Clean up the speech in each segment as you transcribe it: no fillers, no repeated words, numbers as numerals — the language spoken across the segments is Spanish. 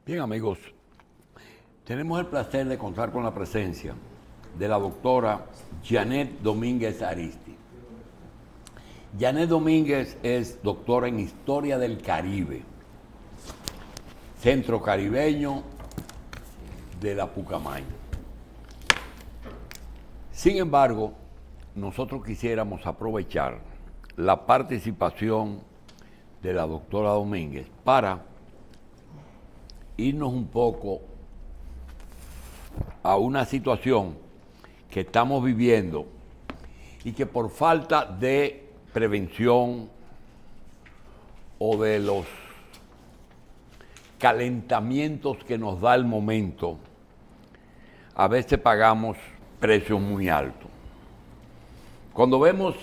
Bien, amigos, tenemos el placer de contar con la presencia de la doctora Janet Domínguez Aristi. Janet Domínguez es doctora en Historia del Caribe, Centro Caribeño de la Pucamayo. Sin embargo, nosotros quisiéramos aprovechar la participación de la doctora Domínguez para irnos un poco a una situación que estamos viviendo y que por falta de prevención o de los calentamientos que nos da el momento, a veces pagamos precios muy altos. Cuando vemos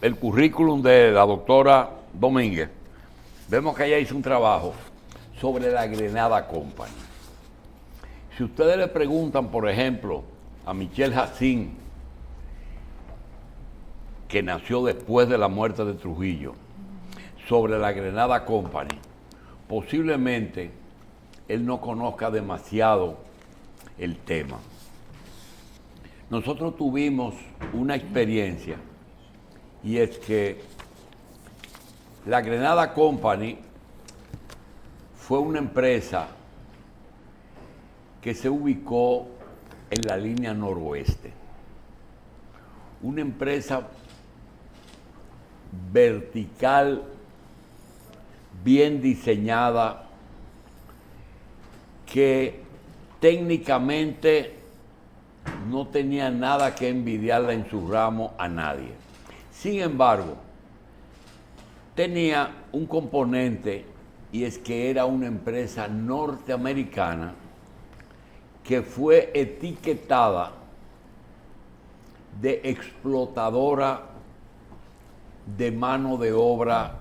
el currículum de la doctora Domínguez, vemos que ella hizo un trabajo sobre la Grenada Company. Si ustedes le preguntan, por ejemplo, a Michel Jacín, que nació después de la muerte de Trujillo, sobre la Grenada Company, posiblemente él no conozca demasiado el tema. Nosotros tuvimos una experiencia, y es que la Grenada Company fue una empresa que se ubicó en la línea noroeste. Una empresa vertical, bien diseñada, que técnicamente no tenía nada que envidiarle en su ramo a nadie. Sin embargo, tenía un componente, y es que era una empresa norteamericana que fue etiquetada de explotadora de mano de obra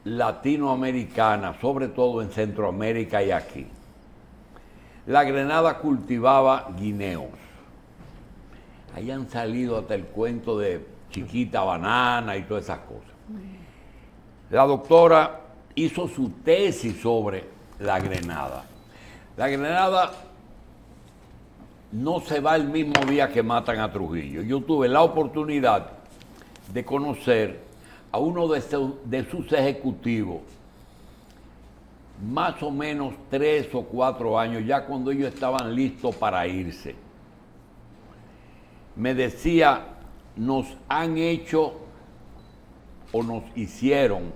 latinoamericana, sobre todo en Centroamérica y aquí. La Grenada cultivaba guineos. Ahí han salido hasta el cuento de Chiquita Banana y todas esas cosas. La doctora hizo su tesis sobre la Grenada. La Grenada no se va el mismo día que matan a Trujillo. Yo tuve la oportunidad de conocer a uno de sus ejecutivos, más o menos 3 o 4 años, ya cuando ellos estaban listos para irse. Me decía, nos han hecho o nos hicieron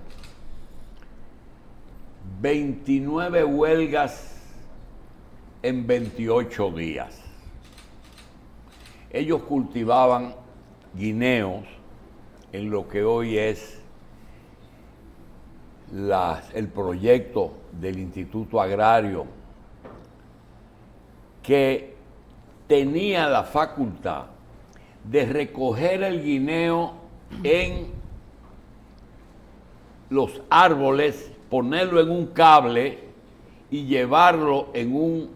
29 huelgas en 28 días. Ellos cultivaban guineos en lo que hoy es el proyecto del Instituto Agrario, que tenía la facultad de recoger el guineo en los árboles, ponerlo en un cable y llevarlo en un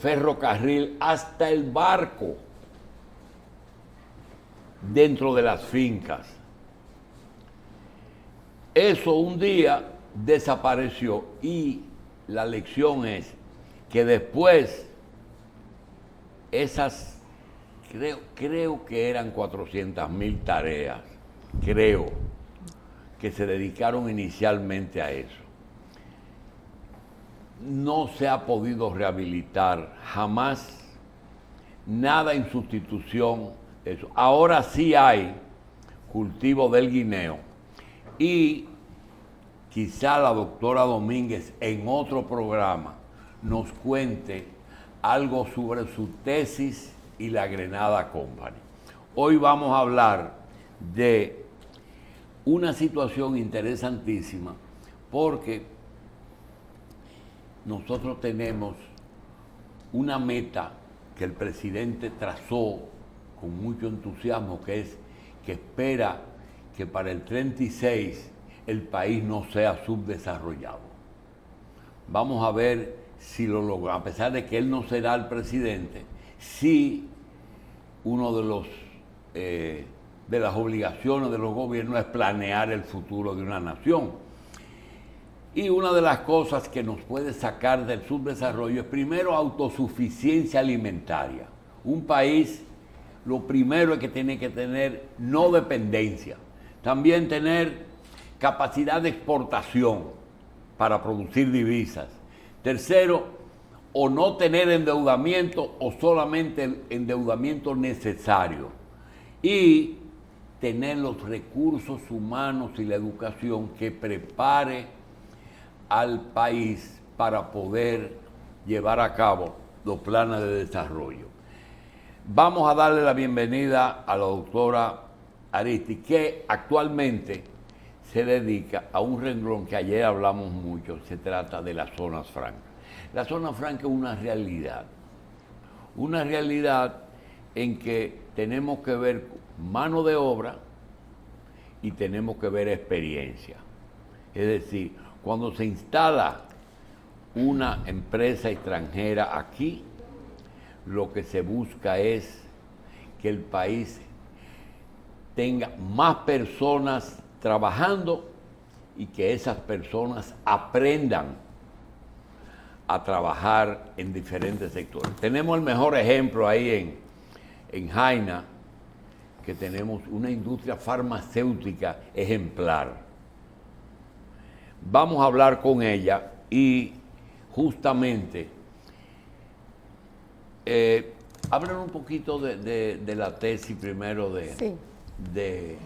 ferrocarril hasta el barco dentro de las fincas. Eso un día desapareció, y la lección es que después esas, creo que eran 400,000 tareas, creo, que se dedicaron inicialmente a eso. No se ha podido rehabilitar jamás nada en sustitución de eso. Ahora sí hay cultivo del guineo, y quizá la doctora Domínguez en otro programa nos cuente algo sobre su tesis y la Grenada Company. Hoy vamos a hablar de una situación interesantísima, porque nosotros tenemos una meta que el presidente trazó con mucho entusiasmo, que es que espera que para el 36 el país no sea subdesarrollado. Vamos a ver si lo logra, a pesar de que él no será el presidente, sí uno de las obligaciones de los gobiernos es planear el futuro de una nación. Y una de las cosas que nos puede sacar del subdesarrollo es primero autosuficiencia alimentaria. Un país, lo primero es que tiene que tener no dependencia, también tener capacidad de exportación para producir divisas. Tercero, o no tener endeudamiento o solamente el endeudamiento necesario. Y tener los recursos humanos y la educación que prepare al país para poder llevar a cabo los planes de desarrollo. Vamos a darle la bienvenida a la doctora Aristi, que actualmente se dedica a un renglón que ayer hablamos mucho, se trata de las zonas francas. La zona franca es una realidad en que tenemos que ver mano de obra y tenemos que ver experiencia. Es decir, cuando se instala una empresa extranjera aquí, lo que se busca es que el país tenga más personas trabajando y que esas personas aprendan a trabajar en diferentes sectores. Tenemos el mejor ejemplo ahí en Jaina, que tenemos una industria farmacéutica ejemplar. Vamos a hablar con ella y justamente hablar un poquito de la tesis primero Sí. de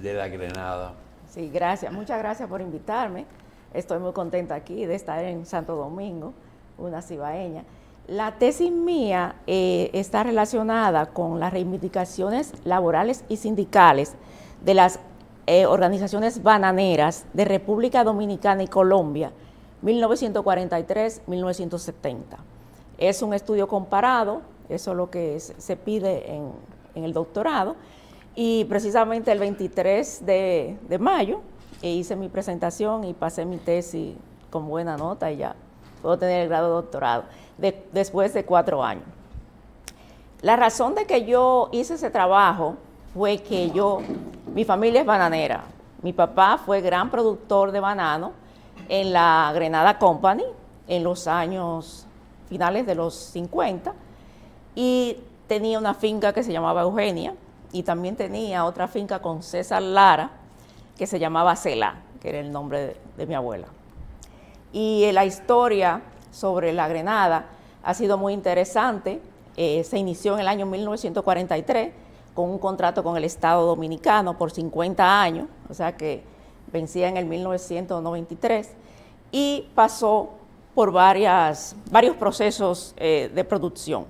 la Grenada. Sí, gracias. Muchas gracias por invitarme. Estoy muy contenta aquí de estar en Santo Domingo, una cibaeña. La tesis mía está relacionada con las reivindicaciones laborales y sindicales de las organizaciones bananeras de República Dominicana y Colombia, 1943-1970. Es un estudio comparado, eso es lo que se pide en el doctorado, y precisamente el 23 de mayo hice mi presentación y pasé mi tesis con buena nota y ya puedo tener el grado de doctorado después de 4 años. La razón de que yo hice ese trabajo fue que mi familia es bananera. Mi papá fue gran productor de banano en la Grenada Company en los años finales de los 50 y tenía una finca que se llamaba Eugenia y también tenía otra finca con César Lara que se llamaba Cela, que era el nombre de mi abuela. Y la historia sobre la Grenada ha sido muy interesante. Se inició en el año 1943 con un contrato con el Estado Dominicano por 50 años, o sea que vencía en el 1993, y pasó por varios procesos de producción.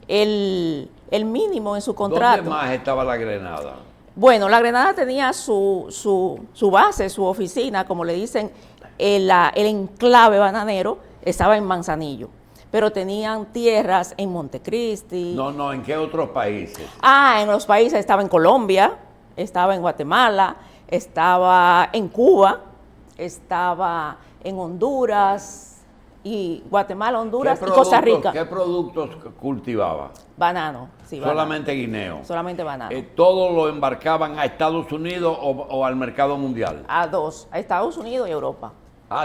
El mínimo en su contrato... ¿Dónde más estaba la Grenada? Bueno, la Grenada tenía su base, su oficina, como le dicen, el enclave bananero estaba en Manzanillo, pero tenían tierras en Montecristi. No, ¿en qué otros países? En los países estaba en Colombia, estaba en Guatemala, estaba en Cuba, estaba en Honduras, y Guatemala, Honduras y Costa Rica. ¿Qué productos cultivaba? Banano, sí, Solamente guineo. Solamente banano. ¿Todo lo embarcaban a Estados Unidos o al mercado mundial? A Estados Unidos y Europa.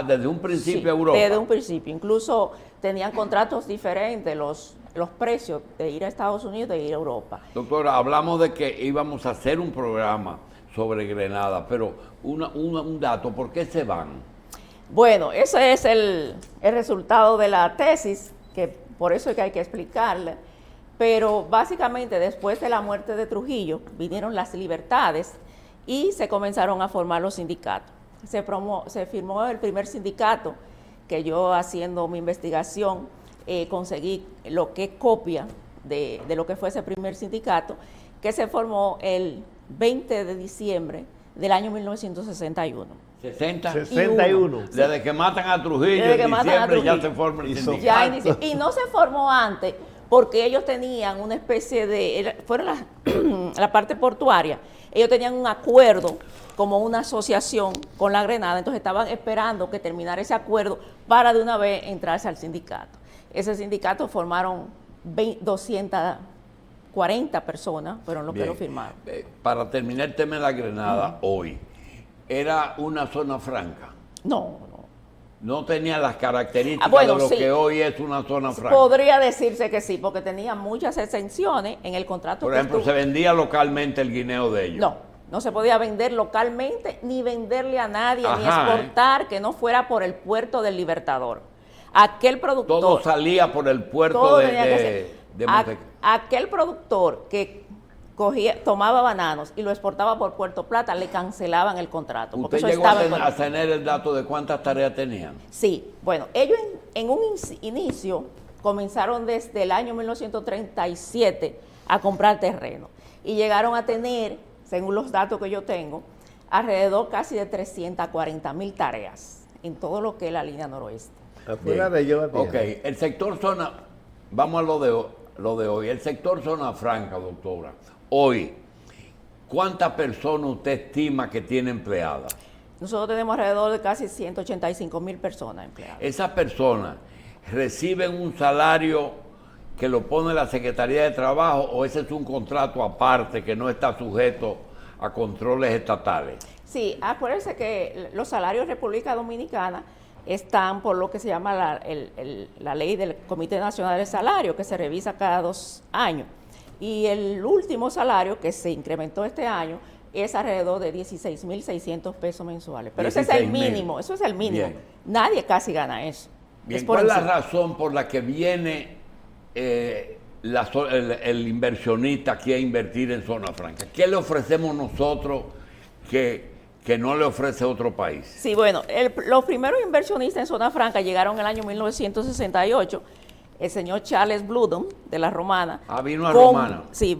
Desde un principio Sí, a Europa. Desde un principio. Incluso tenían contratos diferentes los precios de ir a Estados Unidos y de ir a Europa. Doctora, hablamos de que íbamos a hacer un programa sobre Grenada, pero un dato, ¿por qué se van? Bueno, ese es el resultado de la tesis, que por eso es que hay que explicarle. Pero básicamente después de la muerte de Trujillo vinieron las libertades y se comenzaron a formar los sindicatos. Se firmó el primer sindicato que yo, haciendo mi investigación, conseguí lo que es copia de lo que fue ese primer sindicato, que se formó el 20 de diciembre del año 1961. 61. Desde que matan a Trujillo en diciembre ya se forma el sindicato. Y no se formó antes porque ellos tenían una especie de, fueron la parte portuaria, ellos tenían un acuerdo como una asociación con la Grenada, entonces estaban esperando que terminara ese acuerdo para de una vez entrarse al sindicato. Ese sindicato formaron 240 personas, fueron los que lo firmaron. Para terminar el tema de la Grenada hoy, ¿era una zona franca? No, no. No tenía las características Bueno, de lo sí. que hoy es una zona franca. Podría decirse que sí, porque tenía muchas exenciones en el contrato Por que ejemplo, estuvo. se vendía localmente el guineo de ellos. No se podía vender localmente, ni venderle a nadie, ni Ajá, exportar que no fuera por el puerto del Libertador. Aquel productor... Todo salía por el puerto todo de, tenía que de, ser. de Monte- Aquel productor que tomaba bananos y lo exportaba por Puerto Plata, le cancelaban el contrato. Porque ¿Usted eso llegó estaba en a tener el dato de cuántas tareas tenían? Sí, bueno, ellos en un inicio comenzaron desde el año 1937 a comprar terreno y llegaron a tener, según los datos que yo tengo, alrededor casi de 340,000 tareas en todo lo que es la línea noroeste. Afuera de ellos la tienen. Ok, el sector zona, vamos a lo de hoy, el sector zona franca, doctora. Hoy, ¿cuántas personas usted estima que tiene empleadas? Nosotros tenemos alrededor de casi 185,000 personas empleadas. Esas personas reciben un salario que lo pone la Secretaría de Trabajo o ese es un contrato aparte que no está sujeto a controles estatales. Sí, acuérdense que los salarios en República Dominicana están por lo que se llama la ley del Comité Nacional del Salario, que se revisa cada 2 años. Y el último salario que se incrementó este año es alrededor de 16,600 pesos mensuales. Pero ese es el 16,000. mínimo, eso es el mínimo. Bien. Nadie casi gana eso. Bien, Es por ¿cuál es la encima. razón por la que viene el inversionista aquí a invertir en zona franca? ¿Qué le ofrecemos nosotros que no le ofrece otro país? Sí, bueno, los primeros inversionistas en zona franca llegaron en el año 1968. El señor Charles Bludon, de la Romana. Vino a Romana. Sí,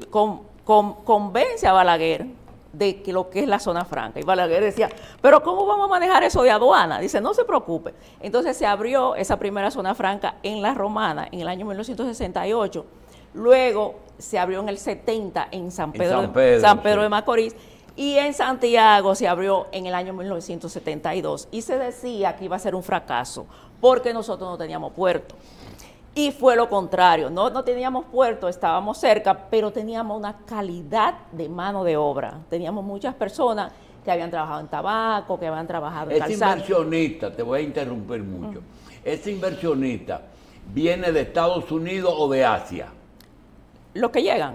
convence a Balaguer de que lo que es la zona franca. Y Balaguer decía, pero ¿cómo vamos a manejar eso de aduana? Dice, no se preocupe. Entonces se abrió esa primera zona franca en la Romana en el año 1968. Luego se abrió en el 70 en San Pedro Sí. de Macorís. Y en Santiago se abrió en el año 1972. Y se decía que iba a ser un fracaso porque nosotros no teníamos puerto. Y fue lo contrario, no teníamos puerto, estábamos cerca, pero teníamos una calidad de mano de obra. Teníamos muchas personas que habían trabajado en tabaco, que habían trabajado en Ese calzado. inversionista, te voy a interrumpir mucho, ese inversionista viene de Estados Unidos o de Asia. Los que llegan,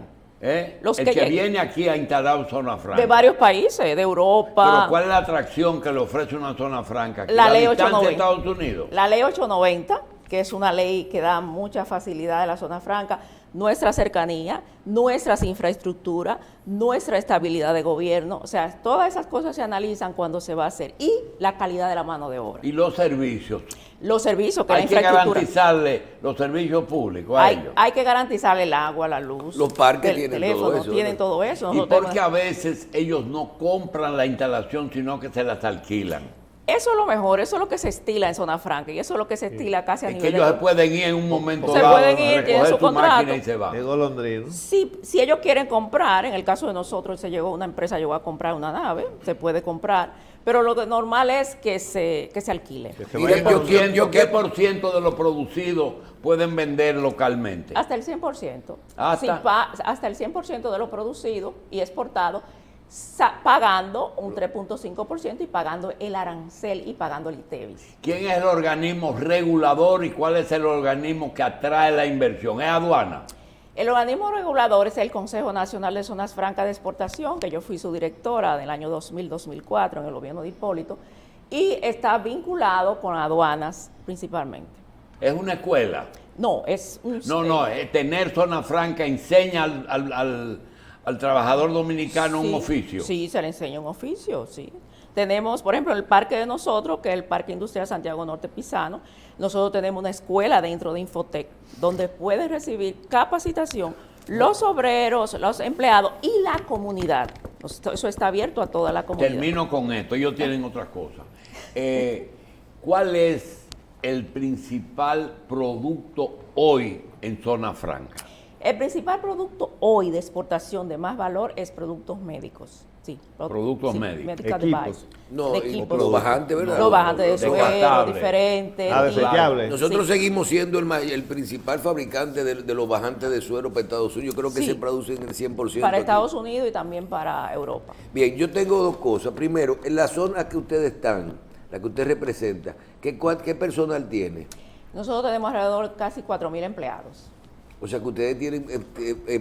Los el que que llegan. viene aquí a instalar zona franca. de varios países, de Europa. Pero ¿cuál es la atracción que le ofrece una zona franca aquí? La ley distancia de 890. Estados Unidos. La ley 890, que es una ley que da mucha facilidad a la zona franca, nuestra cercanía, nuestras infraestructuras, nuestra estabilidad de gobierno, o sea, todas esas cosas se analizan cuando se va a hacer, y la calidad de la mano de obra. Y los servicios. Los servicios, que la Hay que infraestructura. garantizarle los servicios públicos a ellos. Hay que garantizarle el agua, la luz, Los parques el tienen teléfono, todo eso, tienen ¿no? todo eso. ¿Y Nosotros por qué a veces ellos no compran la instalación, sino que se las alquilan? Eso es lo mejor, eso es lo que se estila en zona franca y eso es lo que se estila casi a Es que nivel ellos se de... pueden ir en un momento Se dado, pueden ir, tienen recoger su su contrato. máquina y se van. De golondrino. Si ellos quieren comprar, en el caso de nosotros una empresa llegó a comprar una nave, se puede comprar, pero lo normal es que se alquile. Que se Mire, vayan ¿Qué por ciento de lo producido pueden vender localmente? Hasta el 100%. ¿Hasta? Sí, hasta el 100% de lo producido y exportado, pagando un 3.5% y pagando el arancel y pagando el ITEVIS. ¿Quién es el organismo regulador y cuál es el organismo que atrae la inversión? ¿Es aduana? El organismo regulador es el Consejo Nacional de Zonas Francas de Exportación, que yo fui su directora del año 2000-2004 en el gobierno de Hipólito, y está vinculado con aduanas principalmente. ¿Es una escuela? No, es un... No, tener zona franca enseña al trabajador dominicano un Sí, oficio. Sí, se le enseña un oficio, sí. Tenemos, por ejemplo, el parque de nosotros, que es el Parque Industrial Santiago Norte Pisano. Nosotros tenemos una escuela dentro de Infotec, donde pueden recibir capacitación los obreros, los empleados y la comunidad. Eso está abierto a toda la comunidad. Termino con esto, ellos tienen otras cosas. ¿Cuál es el principal producto hoy en zona franca? El principal producto hoy de exportación de más valor es productos médicos. Sí, Productos médicos. Medical Equipos. device. No, De y equipos. los bajantes, ¿verdad? Los bajantes de Descartables. suero, diferentes. Desechables. Nosotros Sí. seguimos siendo el principal fabricante de los bajantes de suero para Estados Unidos. Yo creo que Sí. se producen el 100%. Para aquí. Estados Unidos y también para Europa. Bien, yo tengo dos cosas. Primero, en la zona que ustedes están, la que usted representa, ¿qué personal tiene? Nosotros tenemos alrededor de casi 4.000 empleados. O sea que ustedes tienen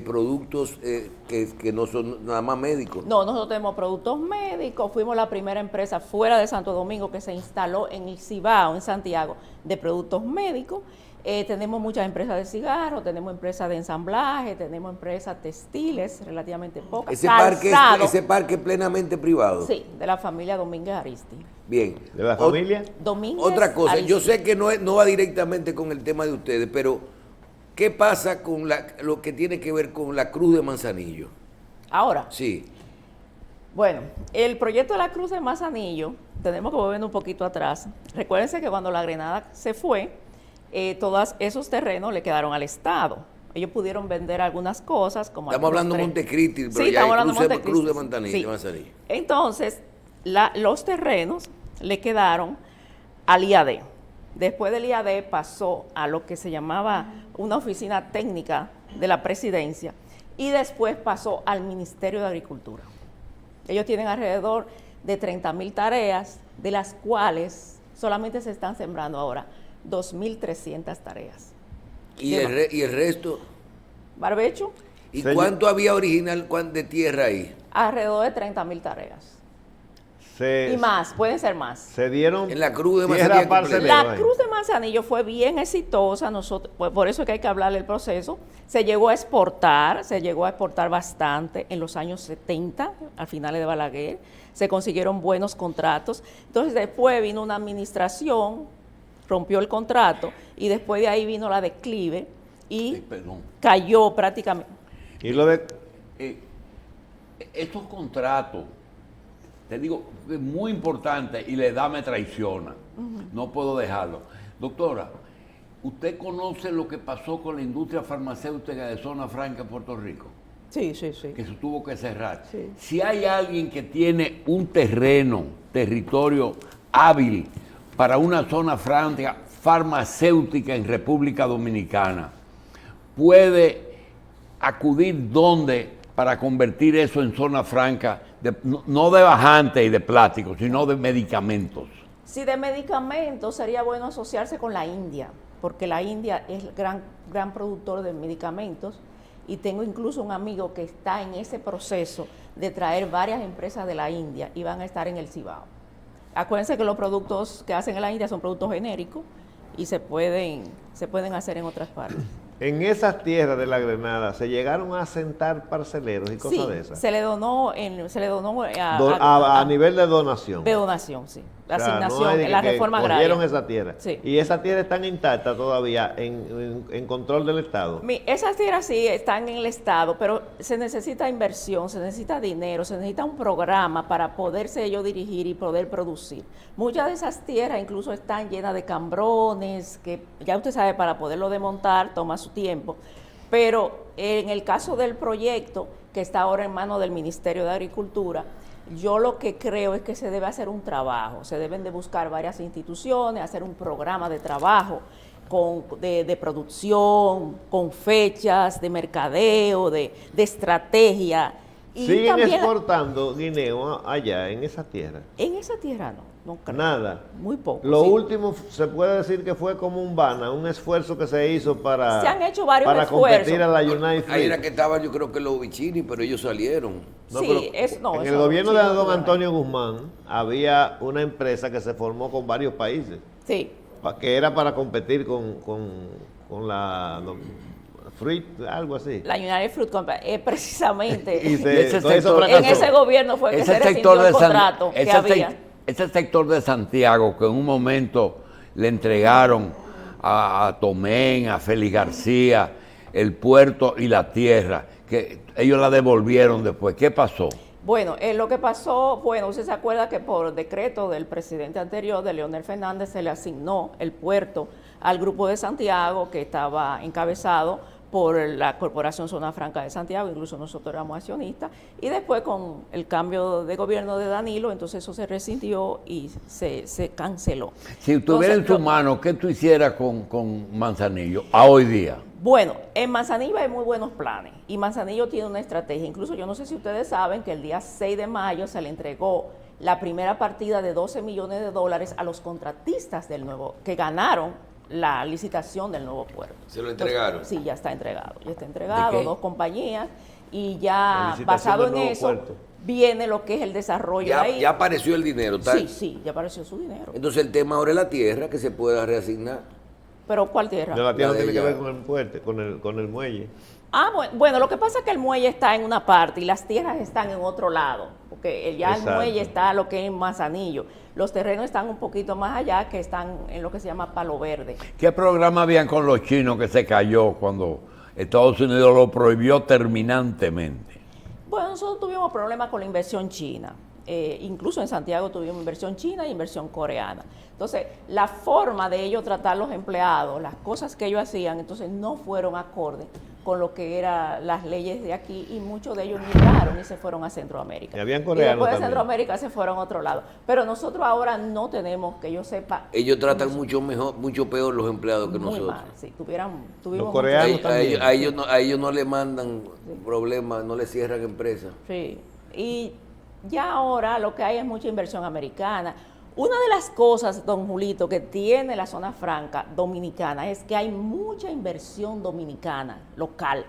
productos que no son nada más médicos. No, nosotros tenemos productos médicos, fuimos la primera empresa fuera de Santo Domingo que se instaló en el Cibao, en Santiago, de productos médicos. Tenemos muchas empresas de cigarros, tenemos empresas de ensamblaje, tenemos empresas textiles, relativamente pocas. Ese parque es plenamente privado. Sí, de la familia Domínguez Aristi. Bien. ¿De la familia? Domínguez Otra cosa, Aristi. yo sé que no va directamente con el tema de ustedes, pero ¿qué pasa con lo que tiene que ver con la Cruz de Manzanillo? Ahora, Sí. bueno, el proyecto de la Cruz de Manzanillo, tenemos que volver un poquito atrás. Recuérdense que cuando la Grenada se fue, todos esos terrenos le quedaron al Estado. Ellos pudieron vender algunas cosas, como Estamos hablando de Montecristi, pero sí, ya estamos hay hablando de Montecristi, Cruz de sí. Manzanillo. Entonces, los terrenos le quedaron al IAD. Después del IAD pasó a lo que se llamaba una oficina técnica de la presidencia y después pasó al Ministerio de Agricultura. Ellos tienen alrededor de 30.000 tareas, de las cuales solamente se están sembrando ahora 2.300 tareas. ¿Y el resto? Barbecho, ¿Y Señor. cuánto había original de tierra ahí? alrededor de 30.000 tareas. Se, Y más, pueden ser más. se dieron En la Cruz de tierra Manzanillo parcelera La ahí. Cruz de Manzanillo fue bien exitosa, nosotros, pues, por eso es que hay que hablarle del proceso. Se llegó a exportar bastante en los años 70, al finales de Balaguer, se consiguieron buenos contratos. Entonces después vino una administración, rompió el contrato y después de ahí vino la declive y Perdón. cayó prácticamente. Y lo de Estos contratos, te digo, es muy importante y la edad me traiciona. No puedo dejarlo. Doctora, ¿usted conoce lo que pasó con la industria farmacéutica de Zona Franca en Puerto Rico? Sí, sí, sí. Que se tuvo que cerrar. Sí. Si hay alguien que tiene un territorio hábil para una zona franca farmacéutica en República Dominicana, puede acudir ¿dónde? Para convertir eso en zona franca, no de bajante y de plástico, sino de medicamentos. Si de medicamentos sería bueno asociarse con la India, porque la India es gran productor de medicamentos y tengo incluso un amigo que está en ese proceso de traer varias empresas de la India y van a estar en el Cibao. Acuérdense que los productos que hacen en la India son productos genéricos y se pueden hacer en otras partes. en esas tierras de la Grenada se llegaron a asentar parceleros y cosas Sí, de esas. se le donó A nivel de donación. de donación, sí. La O sea, asignación, no hay de la que reforma cogieron agraria. esa tierra. Sí. Y esas tierras están intactas todavía en control del Estado. Esas tierras sí están en el Estado, pero se necesita inversión, se necesita dinero, se necesita un programa para poderse ellos dirigir y poder producir. Muchas de esas tierras incluso están llenas de cambrones, que ya usted sabe, para poderlo desmontar toma su tiempo. Pero en el caso del proyecto, que está ahora en manos del Ministerio de Agricultura, yo lo que creo es que se debe hacer un trabajo, se deben de buscar varias instituciones, hacer un programa de trabajo de producción, con fechas, de mercadeo, de estrategia. Y ¿Siguen también exportando guineo allá en esa tierra? en esa tierra no creo. Nada. Muy poco. Lo sí. último se puede decir que fue como un BANA, un esfuerzo que se hizo para, Se han hecho varios para esfuerzos. competir a la United Ahí era Fruit. que estaban, yo creo que los Vicini, pero ellos salieron. No, Sí, pero no, en eso el no, gobierno sí, de no, don no, Antonio Guzmán había una empresa que se formó con varios países, Sí. que era para competir con la Fruit, algo así. La United Fruit Company, precisamente. Y Y ese con eso sector- fracasó. En ese gobierno fue que Ese se rescindió sector el de San- contrato que ese había. ese sector de Santiago que en un momento le entregaron a Tomén, a Félix García, el puerto y la tierra, que ellos la devolvieron después. ¿Qué pasó? Bueno, lo que pasó, bueno, usted se acuerda que por decreto del presidente anterior, de Leonel Fernández, se le asignó el puerto al Grupo de Santiago, que estaba encabezado por la Corporación Zona Franca de Santiago, incluso nosotros éramos accionistas, y después con el cambio de gobierno de Danilo, entonces eso se rescindió y se canceló. Si tuviera en tu mano, ¿qué tú hicieras con Manzanillo a hoy día? Bueno, en Manzanillo hay muy buenos planes y Manzanillo tiene una estrategia. Incluso yo no sé si ustedes saben que el día 6 de mayo se le entregó la primera partida de $12 millones a los contratistas del nuevo, que ganaron la licitación del nuevo puerto. ¿Se lo entregaron? Sí, ya está entregado. Ya está entregado, ¿De qué? 2 compañías y La ya licitación basado del en nuevo eso puerto. viene lo que es el desarrollo Ya, ahí. ya apareció el dinero, ¿tal? Sí, ya apareció su dinero. Entonces el tema ahora es la tierra que se pueda reasignar. Pero ¿cuál tierra? De la tierra La no de tiene que ella. ver con el puerto, con el muelle. Bueno, lo que pasa es que el muelle está en una parte y las tierras están en otro lado, porque ya Exacto. el muelle está lo que es en Manzanillo. Los terrenos están un poquito más allá, que están en lo que se llama Palo Verde. ¿Qué programa habían con los chinos que se cayó cuando Estados Unidos lo prohibió terminantemente? Bueno, nosotros tuvimos problemas con la inversión china. Incluso en Santiago tuvimos inversión china e inversión coreana. Entonces, la forma de ellos tratar a los empleados, las cosas que ellos hacían, entonces no fueron acordes con lo que eran las leyes de aquí y muchos de ellos migraron y se fueron a Centroamérica. Y habían Y coreanos después de también. Centroamérica se fueron a otro lado. Pero nosotros ahora no tenemos, que yo sepa... Ellos tratan mucho mejor, mucho peor los empleados que muy nosotros. mal, sí, tuvimos Los coreanos mucho- también. A ellos no le mandan problemas, no le cierran empresas. Sí, y ya ahora lo que hay es mucha inversión americana. Una de las cosas, don Julito, que tiene la zona franca dominicana es que hay mucha inversión dominicana, local.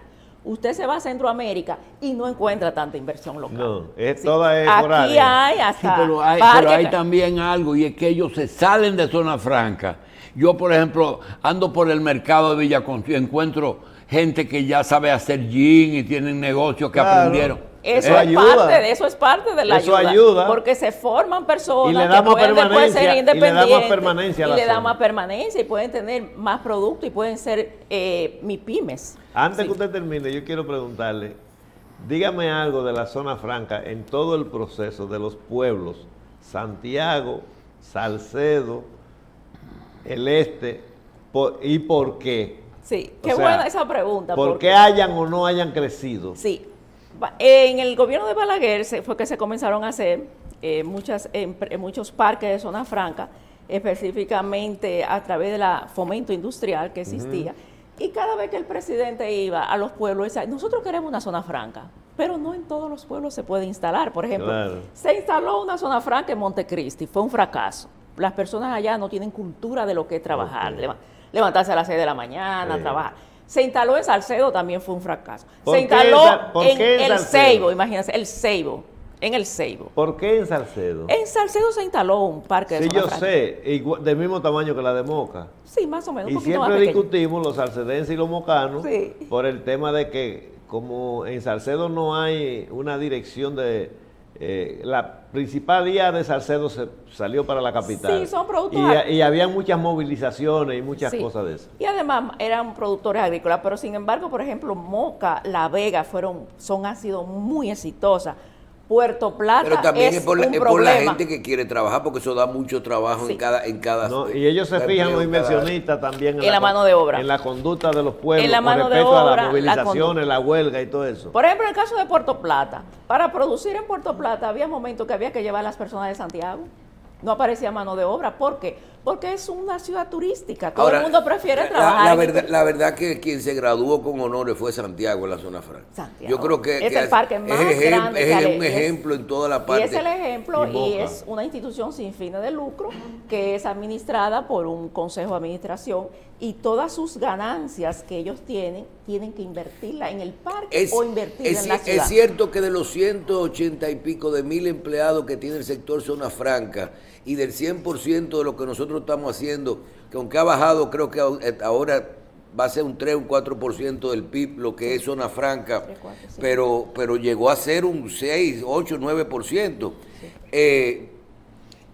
Usted se va a Centroamérica y no encuentra tanta inversión local. No, es Sí. toda es Aquí por área. hay Sí, hasta pero hay parques- también algo, y es que ellos se salen de zona franca. Yo, por ejemplo, ando por el mercado de Villaconsuelo, encuentro gente que ya sabe hacer gin y tienen negocios que Claro. aprendieron. Eso es parte de la Eso ayuda, ayuda. porque se forman personas Y le que da más pueden después permanencia, ser y le da más independientes permanencia a la y le da zona. más permanencia y pueden tener más producto y pueden ser MIPYMES. Antes Sí. que usted termine, yo quiero preguntarle, dígame algo de la zona franca en todo el proceso de los pueblos, Santiago, Salcedo, el Este, y por qué. Sí, O qué sea, buena esa pregunta. ¿Por porque- qué hayan o no hayan crecido? Sí, en el gobierno de Balaguer fue que se comenzaron a hacer muchos parques de zona franca, específicamente a través de la fomento industrial que existía. Y cada vez que el presidente iba a los pueblos, decía, nosotros queremos una zona franca, pero no en todos los pueblos se puede instalar. Por ejemplo, Claro. se instaló una zona franca en Montecristi, fue un fracaso. Las personas allá no tienen cultura de lo que es trabajar, Ok. levantarse a las 6 de la mañana, Sí. trabajar. Se instaló en Salcedo, también fue un fracaso. ¿Por Se qué instaló por en qué en el Salcedo? Ceibo, imagínense, el Ceibo, en el Ceibo. ¿Por qué en Salcedo? En Salcedo se instaló un parque de Sí, zona yo franca. sé, del mismo tamaño que la de Moca. Sí, más o menos, un Y poquito más siempre pequeño. discutimos los salcedenses y los mocanos Sí. por el tema de que como en Salcedo no hay una dirección de... la principal vía de Salcedo se salió para la capital. Sí, son productos Y había muchas movilizaciones y muchas Sí. cosas de eso. Y además eran productores agrícolas, pero sin embargo, por ejemplo, Moca, La Vega han sido muy exitosas. Puerto Plata Pero también es es por un la problema. gente que quiere trabajar, porque eso da mucho trabajo Sí. en cada ¿No? Y ellos se da fijan, empleo los en cada- inversionistas, también En la mano de obra. en la conducta de los pueblos, En la con mano de respecto a obra, las la movilizaciones, conducta. la huelga y todo eso. Por ejemplo, en el caso de Puerto Plata, para producir en Puerto Plata había momentos que había que llevar a las personas de Santiago. No aparecía mano de obra. ¿Por qué? Porque es una ciudad turística. Todo Ahora, el mundo prefiere la trabajar. la verdad que quien se graduó con honores fue Santiago en la zona franca. Santiago. Yo creo que Es el parque más grande que es hay. un ejemplo en toda la Y parte. es el ejemplo Y y Moca. es una institución sin fines de lucro que es administrada por un consejo de administración y todas sus ganancias que ellos tienen que invertirla en el parque o invertirla en la ciudad. Es cierto que de los 180 y pico de mil empleados que tiene el sector zona franca y del 100% de lo que nosotros estamos haciendo, que aunque ha bajado, creo que ahora va a ser un 3 o un 4% del PIB, lo que es zona franca, 3, 4, sí. pero llegó a ser un 6, 8, 9%.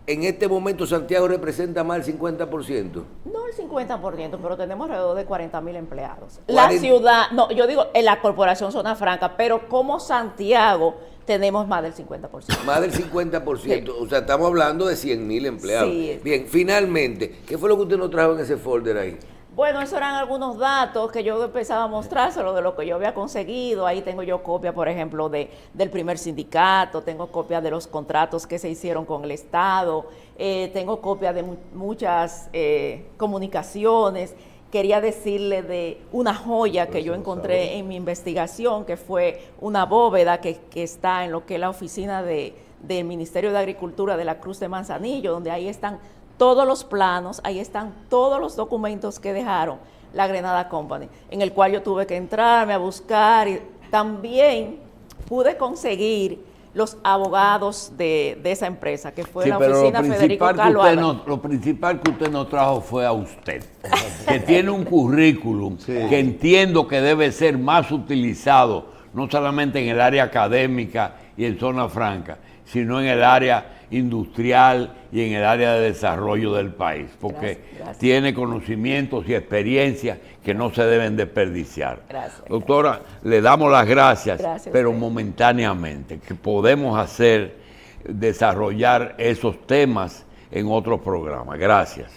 En este momento Santiago representa más del 50%. No el 50%, pero tenemos alrededor de 40,000 empleados. 40. La ciudad, no, yo digo en la corporación Zona Franca, pero como Santiago tenemos más del 50%. Más del 50%, o sea, estamos hablando de 100,000 empleados. Sí. Bien, finalmente, ¿qué fue lo que usted nos trajo en ese folder ahí? Bueno, esos eran algunos datos que yo empezaba a mostrárselo de lo que yo había conseguido. Ahí tengo yo copia, por ejemplo, del primer sindicato, tengo copia de los contratos que se hicieron con el Estado, tengo copia de muchas comunicaciones. Quería decirle de una joya que yo encontré en mi investigación, que fue una bóveda que está en lo que es la oficina del Ministerio de Agricultura de la Cruz de Manzanillo, donde ahí están todos los planos, ahí están todos los documentos que dejaron la Grenada Company, en el cual yo tuve que entrarme a buscar, y también pude conseguir los abogados de esa empresa, que fue la oficina Federico Carlos Álvarez. Lo principal que usted nos trajo fue a usted, que tiene un currículum que entiendo que debe ser más utilizado, no solamente en el área académica y en zona franca, sino en el área industrial y en el área de desarrollo del país, porque gracias. Tiene conocimientos y experiencias que no se deben desperdiciar. Gracias. Doctora, le damos las gracias, pero usted. momentáneamente, que podemos desarrollar esos temas en otros programas. Gracias.